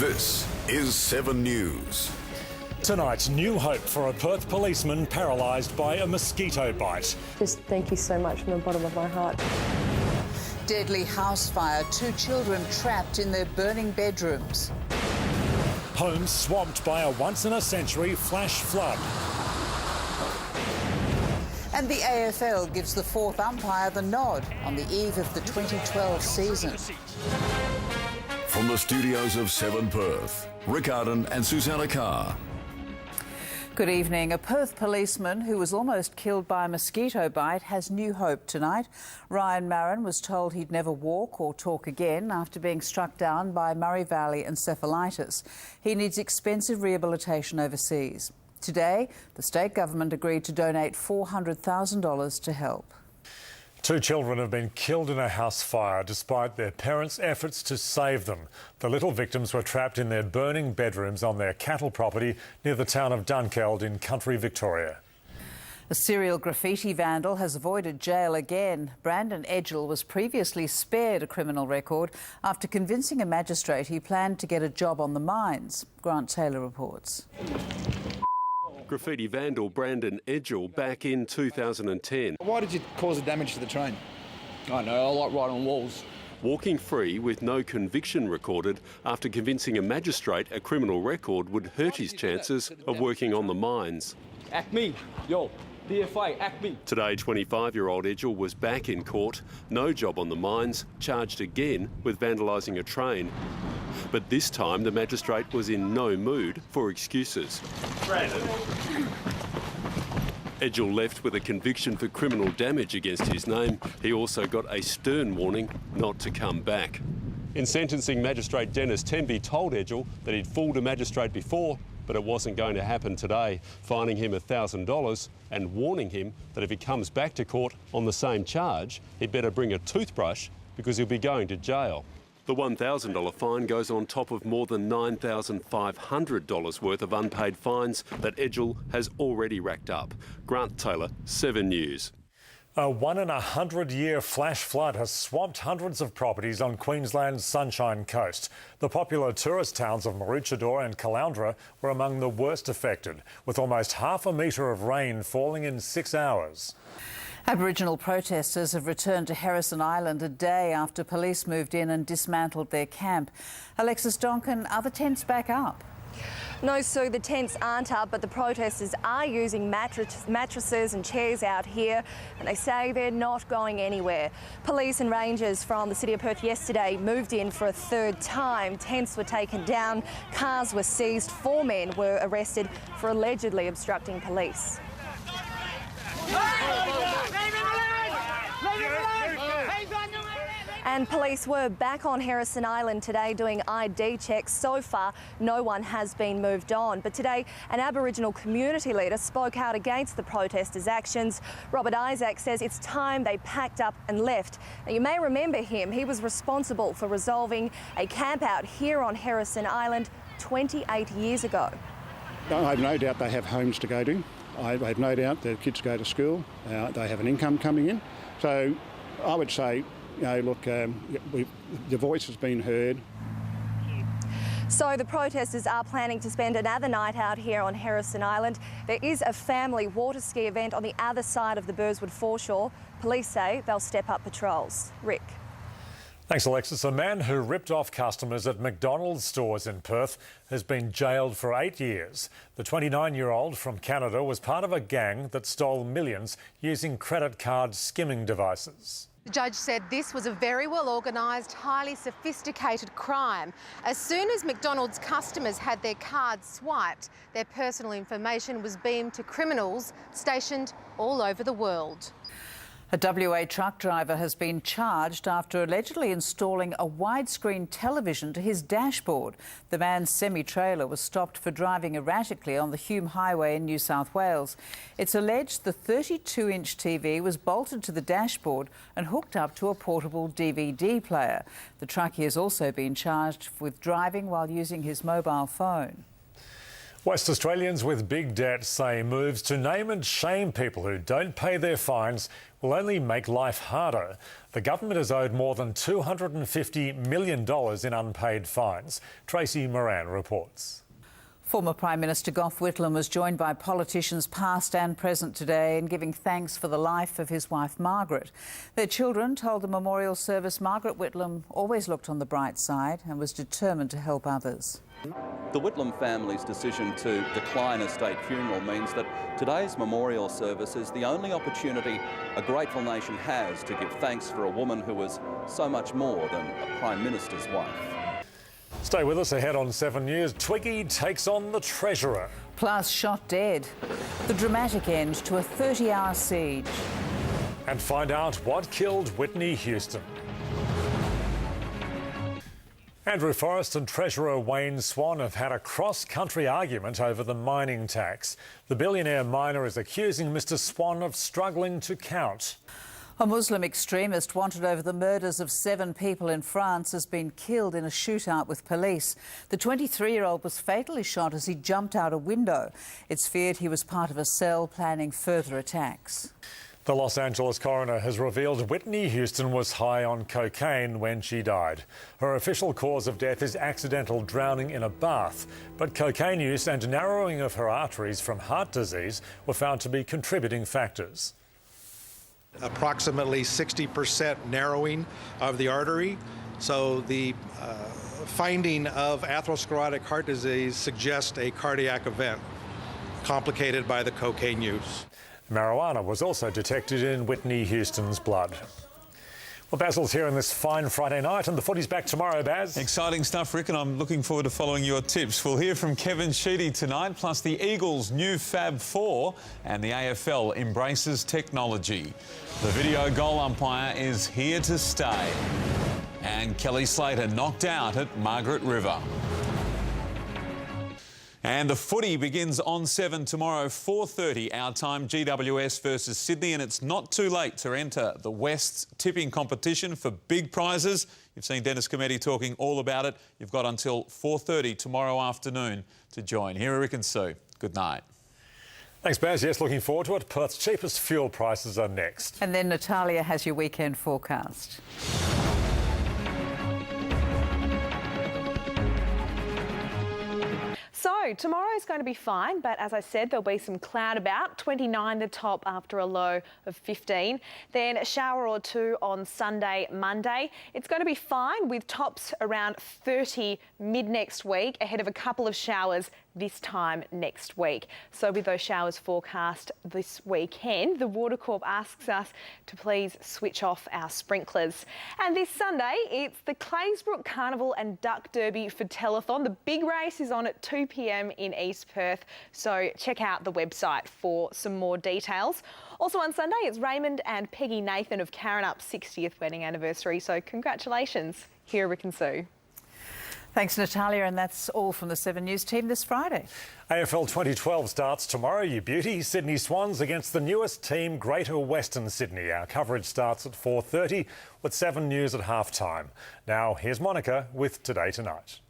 This is 7 News. Tonight, new hope for a Perth policeman paralysed by a mosquito bite. Just thank you so much from the bottom of my heart. Deadly house fire, 2 children trapped in their burning bedrooms. Homes swamped by a once-in-a-century flash flood. And the AFL gives the 4th umpire the nod on the eve of the 2012 season. From the studios of 7 Perth, Rick Ardon and Susannah Carr. Good evening. A Perth policeman who was almost killed by a mosquito bite has new hope tonight. Ryan Marin was told he'd never walk or talk again after being struck down by Murray Valley encephalitis. He needs expensive rehabilitation overseas. Today, the state government agreed to donate $400,000 to help. 2 children have been killed in a house fire despite their parents' efforts to save them. The little victims were trapped in their burning bedrooms on their cattle property near the town of Donkin in country Victoria. A serial graffiti vandal has avoided jail again. Brandon Edgell was previously spared a criminal record after convincing a magistrate he planned to get a job on the mines. Grant Taylor reports. Graffiti vandal Brandon Edgell back in 2010. Why did you cause the damage to the train? I don't know, I like writing on walls. Walking free with no conviction recorded after convincing a magistrate a criminal record would hurt his chances of working on the mines. Act me, yo, DFA, act me. Today, 25-year-old Edgell was back in court, no job on the mines, charged again with vandalising a train. But this time the magistrate was in no mood for excuses. Brandon. Edgell left with a conviction for criminal damage against his name. He also got a stern warning not to come back. In sentencing, Magistrate Dennis Tenby told Edgell that he'd fooled a magistrate before, but it wasn't going to happen today, fining him $1,000 and warning him that if he comes back to court on the same charge, he'd better bring a toothbrush because he'll be going to jail. The $1,000 fine goes on top of more than $9,500 worth of unpaid fines that Edgell has already racked up. Grant Taylor, 7 News. A 1-in-100-year flash flood has swamped hundreds of properties on Queensland's Sunshine Coast. The popular tourist towns of Maroochydore and Caloundra were among the worst affected, with almost half a metre of rain falling in 6 hours. Aboriginal protesters have returned to Harrison Island a day after police moved in and dismantled their camp. Alexis, Donkin, are the tents back up? No, Sue, the tents aren't up, but the protesters are using mattresses and chairs out here, and they say they're not going anywhere. Police and rangers from the City of Perth yesterday moved in for a 3rd time. Tents were taken down, cars were seized, 4 men were arrested for allegedly obstructing police. And police were back on Harrison Island today doing ID checks. So far, no one has been moved on. But today, an Aboriginal community leader spoke out against the protesters' actions. Robert Isaac says it's time they packed up and left. Now, you may remember him. He was responsible for resolving a camp out here on Harrison Island 28 years ago. I have no doubt they have homes to go to. I have no doubt their kids go to school. They have an income coming in. So I would say, you know, look, the voice has been heard. So the protesters are planning to spend another night out here on Harrison Island. There is a family water ski event on the other side of the Burswood foreshore. Police say they'll step up patrols. Rick. Thanks, Alexis. A man who ripped off customers at McDonald's stores in Perth has been jailed for 8 years. The 29-year-old from Canada was part of a gang that stole millions using credit card skimming devices. The judge said this was a very well organised, highly sophisticated crime. As soon as McDonald's customers had their cards swiped, their personal information was beamed to criminals stationed all over the world. A WA truck driver has been charged after allegedly installing a widescreen television to his dashboard. The man's semi-trailer was stopped for driving erratically on the Hume Highway in New South Wales. It's alleged the 32-inch TV was bolted to the dashboard and hooked up to a portable DVD player. The truckie has also been charged with driving while using his mobile phone. West Australians with big debt say moves to name and shame people who don't pay their fines will only make life harder. The government is owed more than $250 million in unpaid fines. Tracy Moran reports. Former Prime Minister Gough Whitlam was joined by politicians past and present today in giving thanks for the life of his wife Margaret. Their children told the memorial service Margaret Whitlam always looked on the bright side and was determined to help others. The Whitlam family's decision to decline a state funeral means that today's memorial service is the only opportunity a grateful nation has to give thanks for a woman who was so much more than a Prime Minister's wife. Stay with us ahead on 7 News. Twiggy takes on the Treasurer. Plus, shot dead. The dramatic end to a 30-hour siege. And find out what killed Whitney Houston. Andrew Forrest and Treasurer Wayne Swan have had a cross-country argument over the mining tax. The billionaire miner is accusing Mr Swan of struggling to count. A Muslim extremist wanted over the murders of 7 people in France has been killed in a shootout with police. The 23-year-old was fatally shot as he jumped out a window. It's feared he was part of a cell planning further attacks. The Los Angeles coroner has revealed Whitney Houston was high on cocaine when she died. Her official cause of death is accidental drowning in a bath, but cocaine use and narrowing of her arteries from heart disease were found to be contributing factors. Approximately 60% narrowing of the artery, so the finding of atherosclerotic heart disease suggests a cardiac event complicated by the cocaine use. Marijuana was also detected in Whitney Houston's blood. Well, Basil's here on this fine Friday night, and the footy's back tomorrow, Baz. Exciting stuff, Rick, and I'm looking forward to following your tips. We'll hear from Kevin Sheedy tonight, plus the Eagles' new Fab Four, and the AFL embraces technology. The video goal umpire is here to stay. And Kelly Slater knocked out at Margaret River. And the footy begins on 7 tomorrow, 4:30 our time, GWS versus Sydney, and it's not too late to enter the West's tipping competition for big prizes. You've seen Dennis Cometti talking all about it. You've got until 4:30 tomorrow afternoon to join. Here are Rick and Sue. Good night. Thanks, Baz. Yes, looking forward to it. Perth's cheapest fuel prices are next. And then Natalia has your weekend forecast. So tomorrow is going to be fine, but as I said, there'll be some cloud about. 29 the top after a low of 15. Then a shower or two on Sunday, Monday. It's going to be fine with tops around 30 mid next week, ahead of a couple of showers this time next week. So with those showers forecast this weekend, the Water Corp asks us to please switch off our sprinklers. And this Sunday, it's the Claysbrook Carnival and Duck Derby for Telethon. The big race is on at 2 p.m. in East Perth, so check out the website for some more details. Also on Sunday, it's Raymond and Peggy Nathan of Carrinup's 60th wedding anniversary, so congratulations. Here are Rick and Sue. Thanks, Natalia, and that's all from the 7 News team this Friday. AFL 2012 starts tomorrow, you beauty. Sydney Swans against the newest team, Greater Western Sydney. Our coverage starts at 4:30 with 7 News at half-time. Now, here's Monica with Today Tonight.